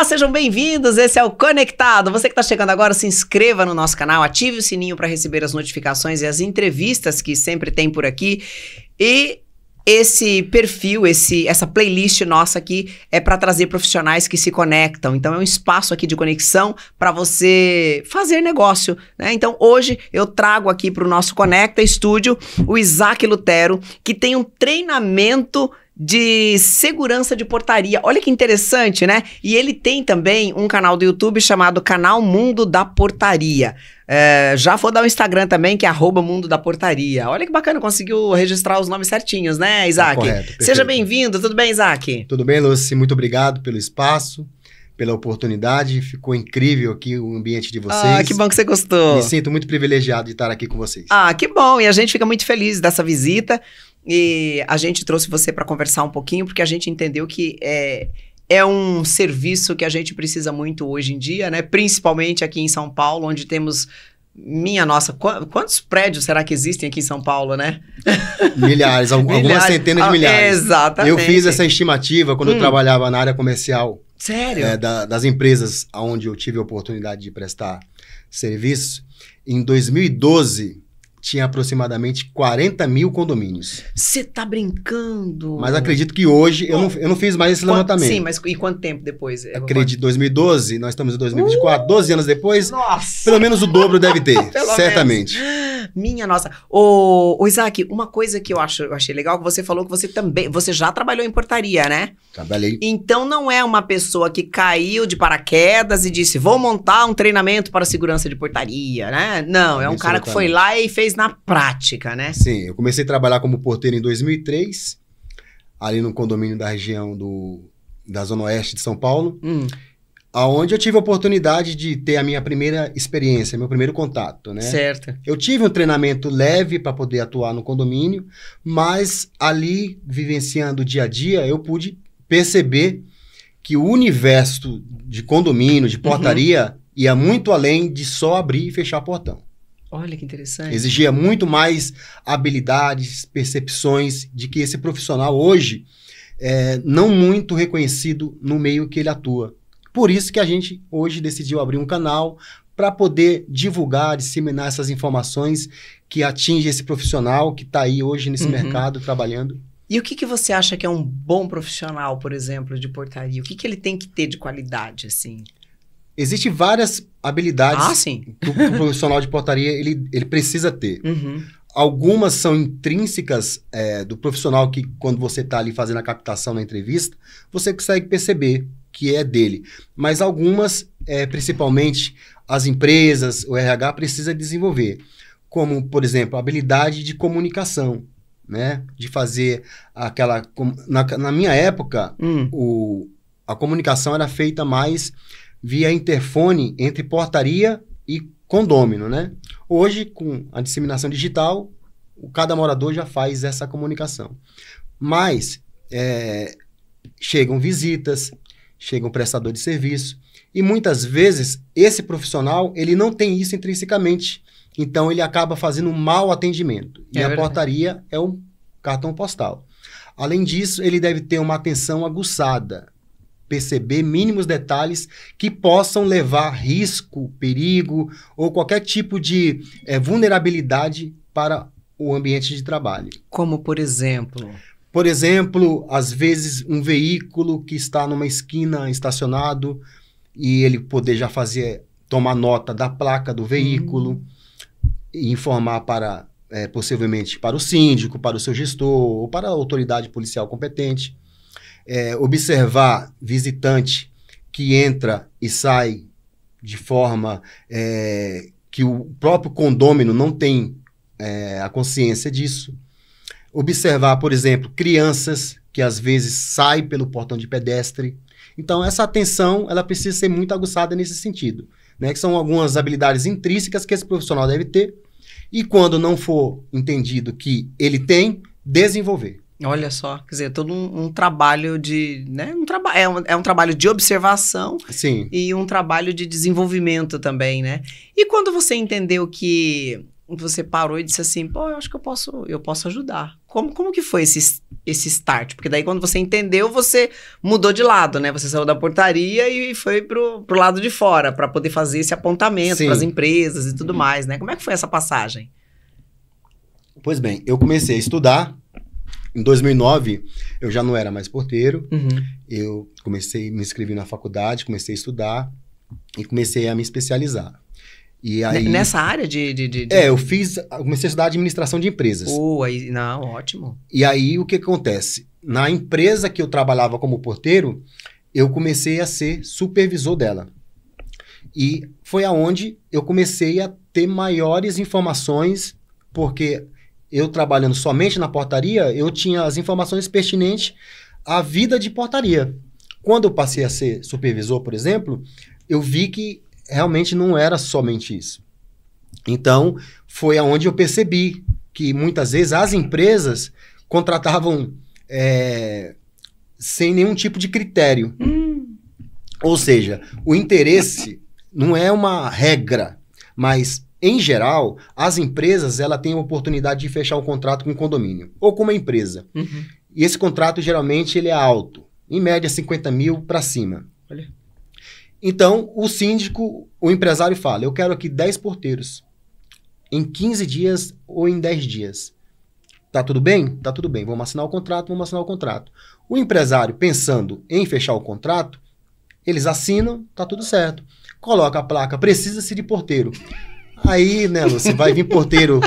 Olá, sejam bem-vindos, esse é o Conectado. Você que está chegando agora, se inscreva no nosso canal, ative o sininho para receber as notificações e as entrevistas que sempre tem por aqui. E esse perfil, essa playlist nossa aqui é para trazer profissionais que se conectam. Então é um espaço aqui de conexão para você fazer negócio, né? Então hoje eu trago aqui para o nosso Conecta Estúdio o Isaac Lutero, que tem um treinamento de segurança de portaria. Olha que interessante, né? E ele tem também um canal do YouTube chamado Canal Mundo da Portaria. Já vou dar o Instagram também, que é @Mundo da Portaria. Olha que bacana, conseguiu registrar os nomes certinhos, né, Isaac? Correto, perfeito. Seja bem-vindo, tudo bem, Isaac? Tudo bem, Lúcia? Muito obrigado pelo espaço, pela oportunidade. Ficou incrível aqui o ambiente de vocês. Ah, que bom que você gostou. Me sinto muito privilegiado de estar aqui com vocês. Ah, que bom, e a gente fica muito feliz dessa visita. E a gente trouxe você para conversar um pouquinho, porque a gente entendeu que é um serviço que a gente precisa muito hoje em dia, né? Principalmente aqui em São Paulo, onde temos... Quantos prédios será que existem aqui em São Paulo, né? Milhares, algumas centenas de milhares. Exatamente. Eu fiz essa estimativa quando eu trabalhava na área comercial. Sério? Das empresas onde eu tive a oportunidade de prestar serviço. Em 2012... tinha aproximadamente 40 mil condomínios. Você tá brincando? Mas acredito que hoje, eu não fiz mais esse levantamento. Sim, mas e quanto tempo depois? Acredito, 2012, nós estamos em 2024, 12 anos depois, nossa! Pelo menos o dobro deve ter, certamente. Minha nossa. Ô Isaac, uma coisa que eu achei legal, que você falou que você já trabalhou em portaria, né? Trabalhei. Então não é uma pessoa que caiu de paraquedas e disse, vou montar um treinamento para segurança de portaria, né? Não, é um cara que foi lá e fez na prática, né? Sim, eu comecei a trabalhar como porteiro em 2003, ali no condomínio da região da Zona Oeste de São Paulo, onde eu tive a oportunidade de ter a minha primeira experiência, meu primeiro contato, né? Certo. Eu tive um treinamento leve para poder atuar no condomínio, mas ali, vivenciando o dia a dia, eu pude perceber que o universo de condomínio, de portaria, ia muito além de só abrir e fechar portão. Olha que interessante. Exigia muito mais habilidades, percepções de que esse profissional hoje é não muito reconhecido no meio que ele atua. Por isso que a gente hoje decidiu abrir um canal para poder divulgar, disseminar essas informações que atingem esse profissional que está aí hoje nesse mercado trabalhando. E o que você acha que é um bom profissional, por exemplo, de portaria? O que ele tem que ter de qualidade, assim? Existem várias habilidades que o profissional de portaria ele precisa ter. Algumas são intrínsecas do profissional que, quando você está ali fazendo a captação na entrevista, você consegue perceber que é dele. Mas algumas, principalmente as empresas, o RH, precisa desenvolver. Como, por exemplo, a habilidade de comunicação, né? De fazer aquela... Na minha época, a comunicação era feita mais via interfone entre portaria e condômino, né? Hoje, com a disseminação digital, cada morador já faz essa comunicação. Mas chegam visitas, chegam prestador de serviço, e muitas vezes esse profissional ele não tem isso intrinsecamente. Então ele acaba fazendo um mau atendimento. E a portaria é um cartão postal. Além disso, ele deve ter uma atenção aguçada, perceber mínimos detalhes que possam levar risco, perigo ou qualquer tipo de vulnerabilidade para o ambiente de trabalho. Como por exemplo? Por exemplo, às vezes um veículo que está numa esquina estacionado e ele poder já tomar nota da placa do veículo e informar possivelmente para o síndico, para o seu gestor ou para a autoridade policial competente. Observar visitante que entra e sai de forma que o próprio condômino não tem a consciência disso. Observar, por exemplo, crianças que às vezes saem pelo portão de pedestre. Então, essa atenção ela precisa ser muito aguçada nesse sentido, né? Que são algumas habilidades intrínsecas que esse profissional deve ter e, quando não for entendido que ele tem, desenvolver. Olha só, quer dizer, todo um trabalho de... Né? É um trabalho de observação. Sim. E um trabalho de desenvolvimento também, né? E quando você entendeu que você parou e disse assim, pô, eu acho que eu posso ajudar. Como que foi esse start? Porque daí quando você entendeu, você mudou de lado, né? Você saiu da portaria e foi pro lado de fora, para poder fazer esse apontamento para as empresas e tudo mais, né? Como é que foi essa passagem? Pois bem, eu comecei a estudar. Em 2009, eu já não era mais porteiro. Eu me inscrevi na faculdade, comecei a estudar e comecei a me especializar. E aí, nessa área de... eu comecei a estudar administração de empresas. Não, ótimo. E aí, o que acontece? Na empresa que eu trabalhava como porteiro, eu comecei a ser supervisor dela. E foi aonde eu comecei a ter maiores informações, porque eu trabalhando somente na portaria, eu tinha as informações pertinentes à vida de portaria. Quando eu passei a ser supervisor, por exemplo, eu vi que realmente não era somente isso. Então, foi aonde eu percebi que muitas vezes as empresas contratavam sem nenhum tipo de critério. Ou seja, o interesse não é uma regra, mas, em geral, as empresas têm a oportunidade de fechar um contrato com um condomínio ou com uma empresa. E esse contrato, geralmente, ele é alto. Em média, 50 mil para cima. Olha. Então, o síndico, o empresário fala, eu quero aqui 10 porteiros em 15 dias ou em 10 dias. Tá tudo bem? Tá tudo bem. Vamos assinar o contrato. O empresário, pensando em fechar o contrato, eles assinam, tá tudo certo. Coloca a placa, precisa-se de porteiro. Aí, né, você vai vir porteiro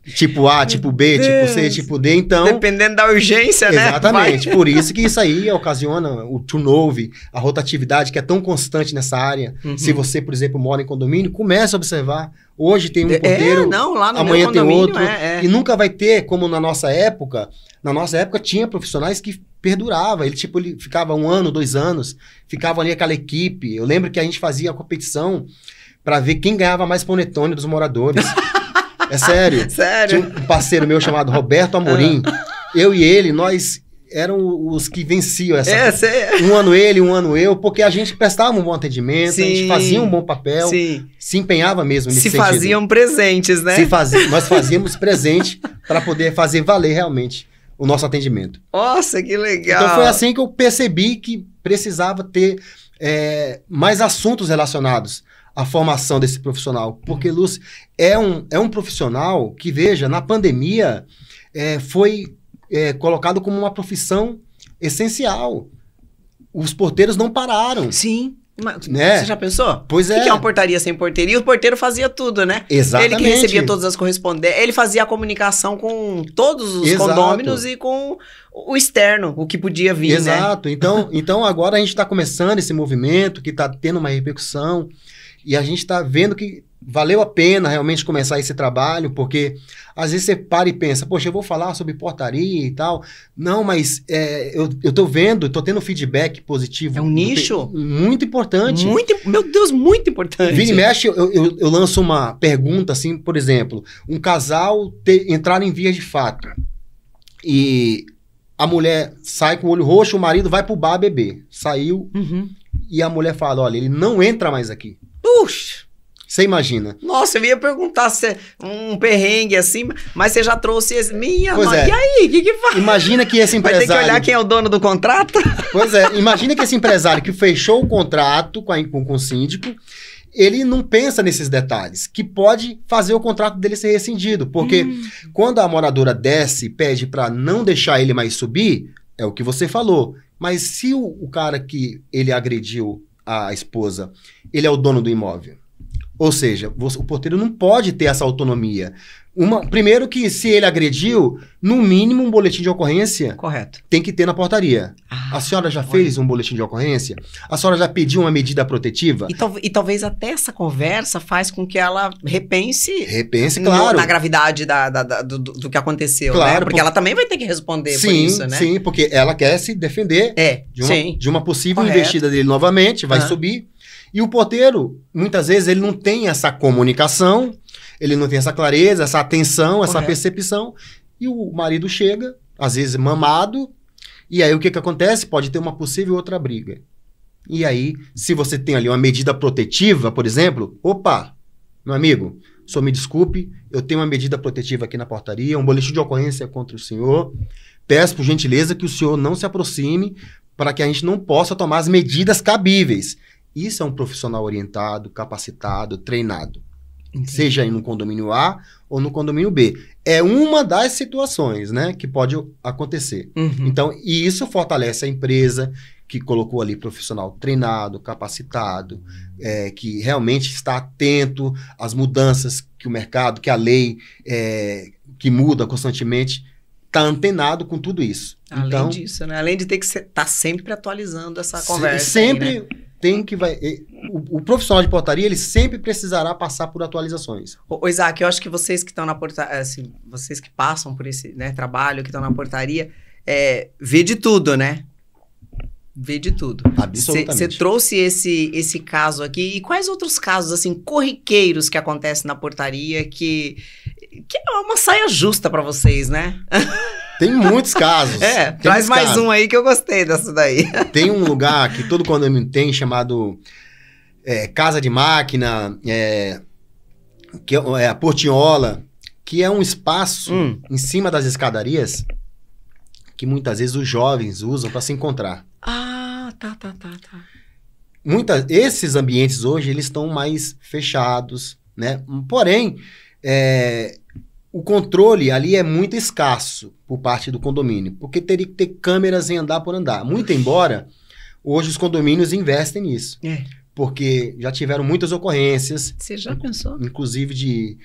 tipo A, tipo B, tipo C, tipo D, então... Dependendo da urgência, né? Exatamente. Por isso que isso aí ocasiona o turnover, a rotatividade que é tão constante nessa área. Se você, por exemplo, mora em condomínio, comece a observar. Hoje tem um porteiro, lá no amanhã tem outro. E nunca vai ter, como na nossa época. Na nossa época tinha profissionais que perduravam. Ele ficava 1 ano, 2 anos, ficava ali aquela equipe. Eu lembro que a gente fazia a competição para ver quem ganhava mais panetone dos moradores. É sério. Sério? Tinha um parceiro meu chamado Roberto Amorim. Eu e ele, nós eram os que venciam essa. Um ano ele, 1 ano eu, porque a gente prestava um bom atendimento, a gente fazia um bom papel, se empenhava mesmo nesse sentido. Se faziam presentes, né? Nós fazíamos presente para poder fazer valer realmente o nosso atendimento. Nossa, que legal! Então foi assim que eu percebi que precisava ter mais assuntos relacionados à formação desse profissional. Porque, Lúcia, é um profissional que, veja, na pandemia foi colocado como uma profissão essencial. Os porteiros não pararam. Sim. Né? Você já pensou? Pois O que é uma portaria sem porteiro? E o porteiro fazia tudo, né? Exatamente. Ele que recebia todas as correspondências. Ele fazia a comunicação com todos os condôminos e com o externo, o que podia vir, Exato. né? Então agora a gente está começando esse movimento que está tendo uma repercussão e a gente está vendo que valeu a pena realmente começar esse trabalho, porque às vezes você para e pensa, poxa, eu vou falar sobre portaria e tal. Não, mas eu tô vendo, tô tendo feedback positivo. É um nicho muito importante. Meu Deus, muito importante. Vira e mexe, eu lanço uma pergunta assim, por exemplo, um casal entrar em vias de fato e a mulher sai com o olho roxo, o marido vai pro bar beber. Saiu e a mulher fala, olha, ele não entra mais aqui. Puxa! Você imagina? Nossa, eu ia perguntar se um perrengue assim, mas você já trouxe esse... Minha mãe, e aí? O que faz? Imagina que esse empresário... Vai ter que olhar quem é o dono do contrato? Pois é, imagina que esse empresário que fechou o contrato com o síndico, ele não pensa nesses detalhes, que pode fazer o contrato dele ser rescindido, porque quando a moradora desce e pede para não deixar ele mais subir, é o que você falou, mas se o cara que ele agrediu a esposa, ele é o dono do imóvel, ou seja, o porteiro não pode ter essa autonomia. Primeiro que se ele agrediu, no mínimo um boletim de ocorrência tem que ter na portaria. A senhora já fez um boletim de ocorrência? A senhora já pediu uma medida protetiva? E talvez até essa conversa faz com que ela repense claro. Na gravidade do que aconteceu, claro, né? Porque ela também vai ter que responder por isso, né? Sim, porque ela quer se defender de uma possível investida dele novamente, vai subir. E o porteiro, muitas vezes, ele não tem essa comunicação, ele não tem essa clareza, essa atenção, essa percepção. E o marido chega, às vezes mamado, e aí o que acontece? Pode ter uma possível outra briga. E aí, se você tem ali uma medida protetiva, por exemplo, opa, meu amigo, o senhor me desculpe, eu tenho uma medida protetiva aqui na portaria, um boletim de ocorrência contra o senhor. Peço, por gentileza, que o senhor não se aproxime para que a gente não possa tomar as medidas cabíveis. Isso é um profissional orientado, capacitado, treinado. Entendi. Seja aí no condomínio A ou no condomínio B. É uma das situações, né, que pode acontecer. Então, e isso fortalece a empresa que colocou ali profissional treinado, capacitado, que realmente está atento às mudanças que o mercado, que a lei que muda constantemente, está antenado com tudo isso. Além disso, né? Além de ter que estar sempre atualizando essa conversa. Sempre aí, né? tem que... O profissional de portaria, ele sempre precisará passar por atualizações. Ô Isaac, eu acho que vocês que estão na portaria, assim, vocês que passam por esse, né, trabalho, que estão na portaria, vê de tudo, né? Vê de tudo. Absolutamente. Você trouxe esse caso aqui. E quais outros casos, assim, corriqueiros que acontecem na portaria que é uma saia justa para vocês, né? Tem muitos casos. Traz mais um aí que eu gostei dessa daí. Tem um lugar que todo condomínio tem chamado Casa de Máquina, que é a Portinhola, que é um espaço em cima das escadarias que muitas vezes os jovens usam para se encontrar. Ah, tá. Esses ambientes hoje, eles estão mais fechados, né? Porém, o controle ali é muito escasso por parte do condomínio, porque teria que ter câmeras em andar por andar. Muito embora, hoje os condomínios investem nisso. Porque já tiveram muitas ocorrências. Você já pensou? Inclusive de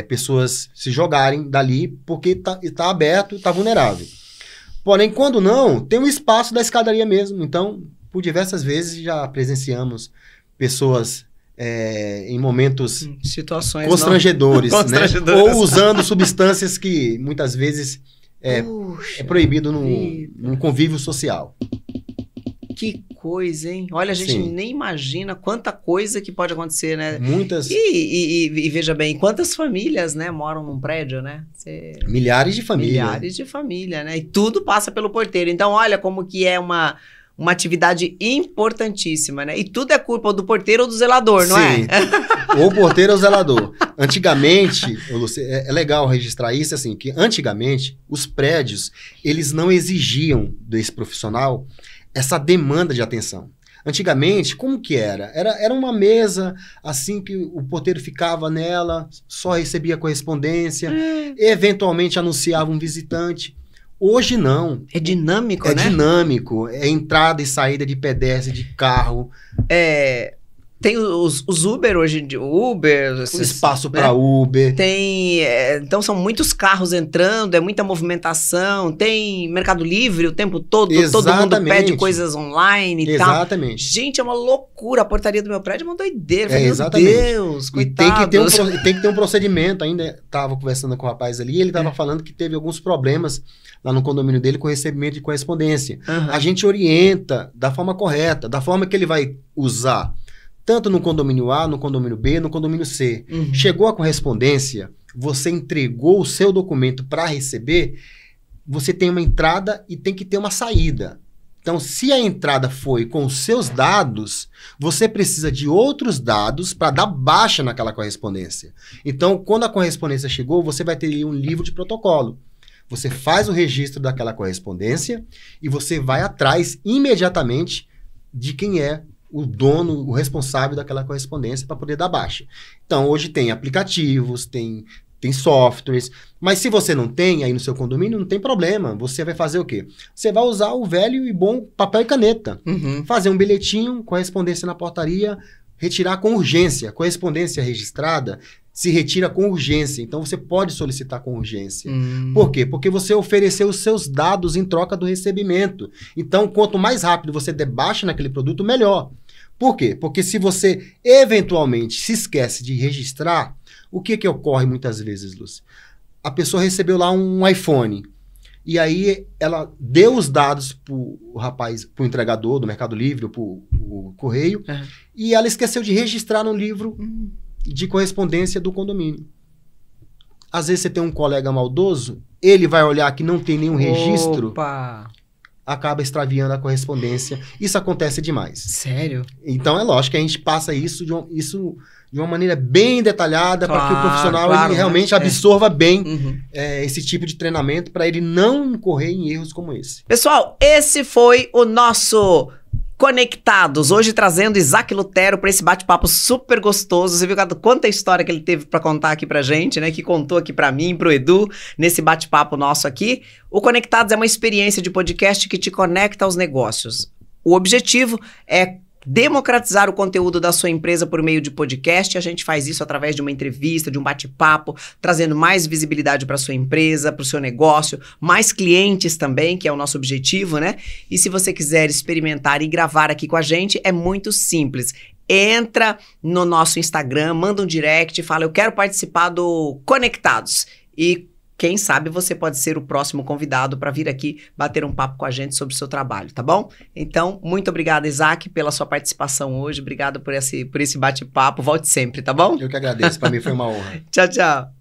pessoas se jogarem dali porque tá aberto, está vulnerável. Porém, quando não, tem um espaço da escadaria mesmo. Então, por diversas vezes já presenciamos pessoas em momentos situações constrangedores, né? Ou usando substâncias que muitas vezes é proibido num convívio social. Que coisa, hein? Olha, a gente nem imagina quanta coisa que pode acontecer, né? Muitas. E veja bem, quantas famílias, né, moram num prédio, né? Milhares de famílias. Milhares de famílias, né? E tudo passa pelo porteiro. Então, olha como que é uma atividade importantíssima, né? E tudo é culpa do porteiro ou do zelador, não é? Ou porteiro ou zelador. Antigamente, é legal registrar isso, assim, que antigamente os prédios, eles não exigiam desse profissional essa demanda de atenção. Antigamente, como que era? Era uma mesa, assim, que o porteiro ficava nela, só recebia correspondência, eventualmente anunciava um visitante. Hoje não. É dinâmico, né? É dinâmico. É entrada e saída de pedestre, de carro. Tem os Uber hoje, Uber... Um espaço para Uber. Tem... então, são muitos carros entrando, é muita movimentação. Tem Mercado Livre o tempo todo. Todo mundo pede coisas online e tal. Exatamente. Gente, é uma loucura. A portaria do meu prédio é uma doideira. Meu Deus, coitados. E tem que ter um procedimento. Ainda estava conversando com o rapaz ali, ele estava falando que teve alguns problemas lá no condomínio dele com recebimento de correspondência. A gente orienta da forma correta, da forma que ele vai usar. Tanto no condomínio A, no condomínio B, no condomínio C. Chegou a correspondência, você entregou o seu documento para receber, você tem uma entrada e tem que ter uma saída. Então, se a entrada foi com os seus dados, você precisa de outros dados para dar baixa naquela correspondência. Então, quando a correspondência chegou, você vai ter um livro de protocolo. Você faz o registro daquela correspondência e você vai atrás imediatamente de quem é o dono, o responsável daquela correspondência para poder dar baixa. Então, hoje tem aplicativos, tem softwares, mas se você não tem aí no seu condomínio, não tem problema. Você vai fazer o quê? Você vai usar o velho e bom papel e caneta. Fazer um bilhetinho, correspondência na portaria, retirar com urgência. Correspondência registrada se retira com urgência. Então, você pode solicitar com urgência. Por quê? Porque você ofereceu os seus dados em troca do recebimento. Então, quanto mais rápido você der baixa naquele produto, melhor. Por quê? Porque se você, eventualmente, se esquece de registrar, o que ocorre muitas vezes, Lúcia? A pessoa recebeu lá um iPhone. E aí, ela deu os dados para o rapaz, para o entregador do Mercado Livre, para o correio, e ela esqueceu de registrar no livro de correspondência do condomínio. Às vezes você tem um colega maldoso, ele vai olhar que não tem nenhum registro, acaba extraviando a correspondência. Isso acontece demais. Sério? Então é lógico que a gente passa isso de uma maneira bem detalhada, para que o profissional ele realmente absorva bem esse tipo de treinamento, para ele não incorrer em erros como esse. Pessoal, esse foi o nosso Conectados, hoje trazendo Isaac Lutero para esse bate-papo super gostoso. Você viu quanta história que ele teve para contar aqui pra gente, né? Que contou aqui para mim, pro Edu, nesse bate-papo nosso aqui. O Conectados é uma experiência de podcast que te conecta aos negócios. O objetivo é democratizar o conteúdo da sua empresa por meio de podcast. A gente faz isso através de uma entrevista, de um bate-papo, trazendo mais visibilidade para sua empresa, para o seu negócio, mais clientes também, que é o nosso objetivo, né? E se você quiser experimentar e gravar aqui com a gente, é muito simples. Entra no nosso Instagram, manda um direct, fala, eu quero participar do Conectados. E quem sabe você pode ser o próximo convidado para vir aqui bater um papo com a gente sobre o seu trabalho, tá bom? Então, muito obrigada, Isaac, pela sua participação hoje. Obrigado por esse bate-papo. Volte sempre, tá bom? Eu que agradeço. Para mim foi uma honra. Tchau, tchau.